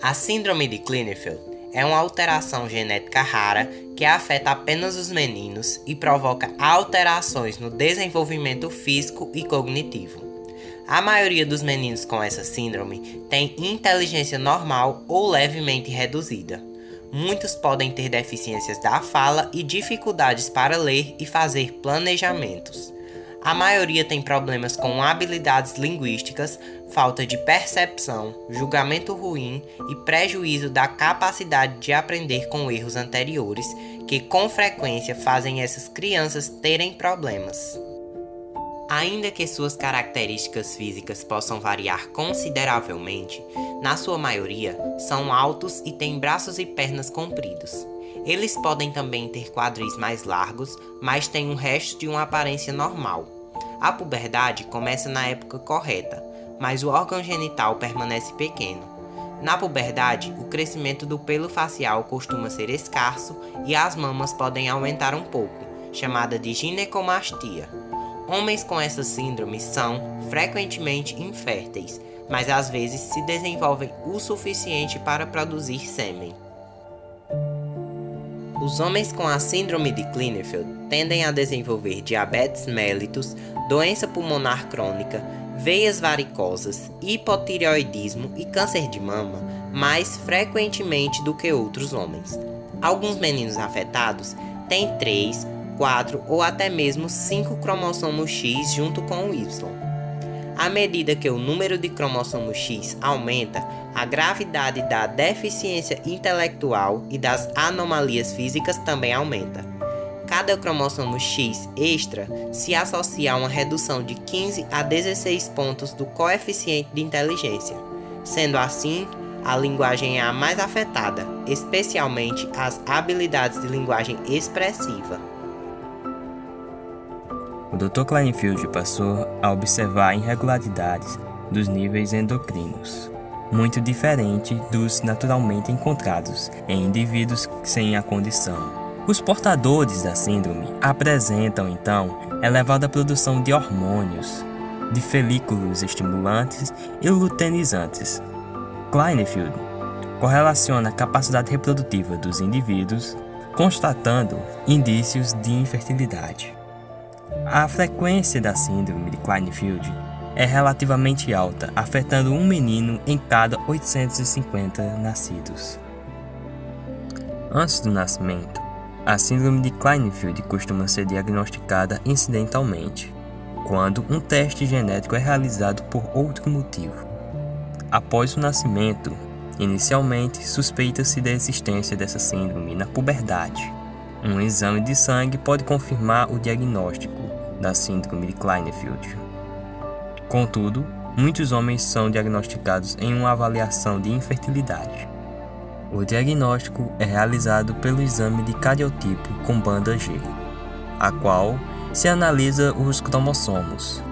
A síndrome de Klinefeld é uma alteração genética rara que afeta apenas os meninos e provoca alterações no desenvolvimento físico e cognitivo. A maioria dos meninos com essa síndrome tem inteligência normal ou levemente reduzida. Muitos podem ter deficiências da fala e dificuldades para ler e fazer planejamentos. A maioria tem problemas com habilidades linguísticas, falta de percepção, julgamento ruim e prejuízo da capacidade de aprender com erros anteriores, que com frequência fazem essas crianças terem problemas. Ainda que suas características físicas possam variar consideravelmente, na sua maioria são altos e têm braços e pernas compridos. Eles podem também ter quadris mais largos, mas têm um resto de uma aparência normal. A puberdade começa na época correta, mas o órgão genital permanece pequeno. Na puberdade, o crescimento do pelo facial costuma ser escasso e as mamas podem aumentar um pouco, chamada de ginecomastia. Homens com essa síndrome são, frequentemente, inférteis, mas às vezes se desenvolvem o suficiente para produzir sêmen. Os homens com a síndrome de Klinefeld tendem a desenvolver diabetes mellitus, doença pulmonar crônica, veias varicosas, hipotireoidismo e câncer de mama mais frequentemente do que outros homens. Alguns meninos afetados têm 3, 4 ou até mesmo 5 cromossomos X junto com o Y. À medida que o número de cromossomos X aumenta, a gravidade da deficiência intelectual e das anomalias físicas também aumenta. Cada cromossomo X extra se associa a uma redução de 15 a 16 pontos do coeficiente de inteligência. Sendo assim, a linguagem é a mais afetada, especialmente as habilidades de linguagem expressiva. O Dr. Klinefield passou a observar irregularidades dos níveis endocrinos, muito diferente dos naturalmente encontrados em indivíduos sem a condição. Os portadores da síndrome apresentam, então, elevada produção de hormônios, de folículos estimulantes e luteinizantes. Klinefield correlaciona a capacidade reprodutiva dos indivíduos, constatando indícios de infertilidade. A frequência da síndrome de Klinefield é relativamente alta, afetando um menino em cada 850 nascidos. Antes do nascimento, a síndrome de Klinefield costuma ser diagnosticada incidentalmente, quando um teste genético é realizado por outro motivo. Após o nascimento, inicialmente suspeita-se da existência dessa síndrome na puberdade. Um exame de sangue pode confirmar o diagnóstico da síndrome de Klinefield. Contudo, muitos homens são diagnosticados em uma avaliação de infertilidade. O diagnóstico é realizado pelo exame de cariotipo com banda G, a qual se analisa os cromossomos.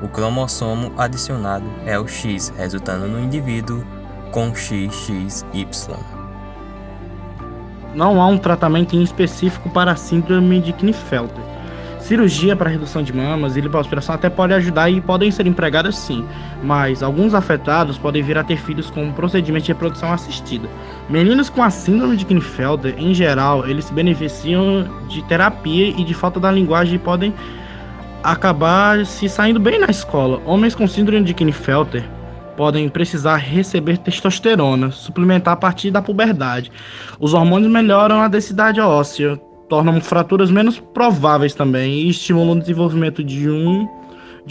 O cromossomo adicionado é o X, resultando no indivíduo com XXY. Não há um tratamento em específico para a síndrome de Klinefelter. Cirurgia para redução de mamas e lipoaspiração até pode ajudar e podem ser empregadas sim, mas alguns afetados podem vir a ter filhos com procedimento de reprodução assistida. Meninos com a síndrome de Klinefelter, em geral, eles se beneficiam de terapia e de falta da linguagem e podem acabar se saindo bem na escola. Homens com síndrome de Klinefelter podem precisar receber testosterona, suplementar a partir da puberdade. Os hormônios melhoram a densidade óssea, tornam fraturas menos prováveis também e estimulam o desenvolvimento de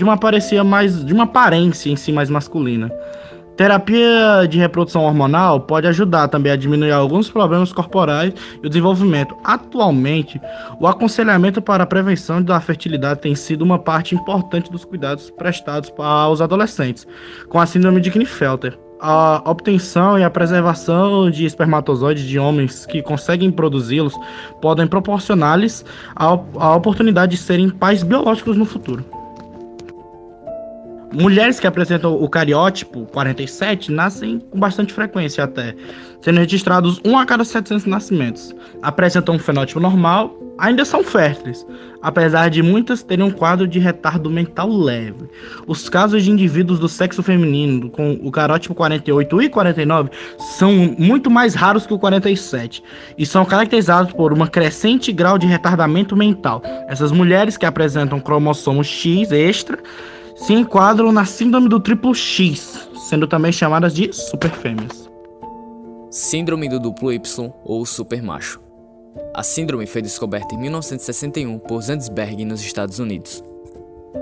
uma aparência em si mais masculina. Terapia de reprodução hormonal pode ajudar também a diminuir alguns problemas corporais e o desenvolvimento. Atualmente, o aconselhamento para a prevenção da fertilidade tem sido uma parte importante dos cuidados prestados aos adolescentes com a síndrome de Klinefelter. A obtenção e a preservação de espermatozoides de homens que conseguem produzi-los podem proporcionar-lhes a oportunidade de serem pais biológicos no futuro. mulheres que apresentam o cariótipo 47 nascem com bastante frequência até, sendo registrados 1 a cada 700 nascimentos. Apresentam um fenótipo normal, ainda são férteis, apesar de muitas terem um quadro de retardo mental leve. Os casos de indivíduos do sexo feminino com o carótipo 48 e 49 são muito mais raros que o 47 e são caracterizados por um crescente grau de retardamento mental. Essas mulheres que apresentam cromossomo X extra se enquadram na síndrome do triplo X, sendo também chamadas de superfêmeas. Síndrome do duplo Y ou supermacho. A síndrome foi descoberta em 1961 por Zandsberg nos Estados Unidos.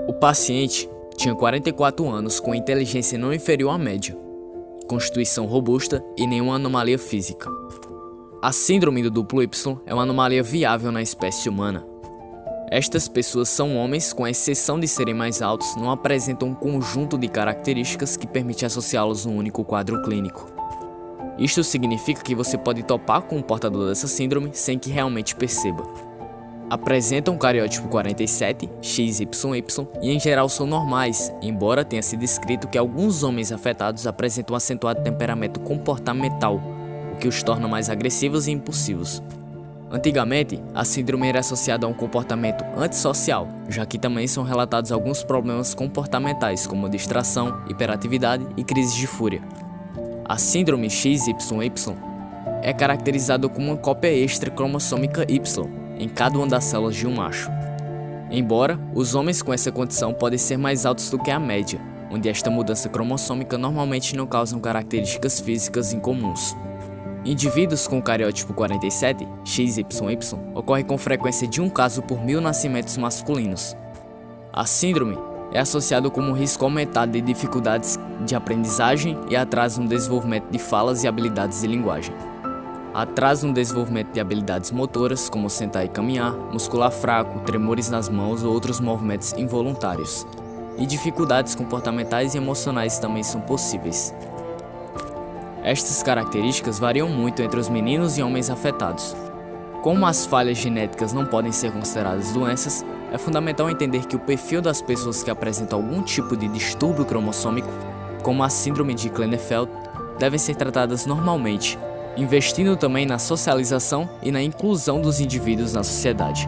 O paciente tinha 44 anos com inteligência não inferior à média, constituição robusta e nenhuma anomalia física. A síndrome do duplo Y é uma anomalia viável na espécie humana. Estas pessoas são homens, com exceção de serem mais altos, não apresentam um conjunto de características que permite associá-los num único quadro clínico. Isto significa que você pode topar com o portador dessa síndrome sem que realmente perceba. Apresentam o cariótipo 47, XYY e em geral são normais, embora tenha sido descrito que alguns homens afetados apresentam um acentuado temperamento comportamental, o que os torna mais agressivos e impulsivos. Antigamente, a síndrome era associada a um comportamento antissocial, já que também são relatados alguns problemas comportamentais como distração, hiperatividade e crises de fúria. A síndrome XYY é caracterizada como uma cópia extra cromossômica Y em cada uma das células de um macho. Embora, os homens com essa condição podem ser mais altos do que a média, onde esta mudança cromossômica normalmente não causam características físicas incomuns. Indivíduos com cariótipo 47, XYY, ocorre com frequência de um caso por 1000 nascimentos masculinos. A síndrome é associada com um risco aumentado de dificuldades de aprendizagem e atraso no desenvolvimento de falas e habilidades de linguagem. Atraso no desenvolvimento de habilidades motoras, como sentar e caminhar, muscular fraco, tremores nas mãos ou outros movimentos involuntários. E dificuldades comportamentais e emocionais também são possíveis. Estas características variam muito entre os meninos e homens afetados. Como as falhas genéticas não podem ser consideradas doenças, é fundamental entender que o perfil das pessoas que apresentam algum tipo de distúrbio cromossômico, como a síndrome de Klinefelter, devem ser tratadas normalmente, investindo também na socialização e na inclusão dos indivíduos na sociedade.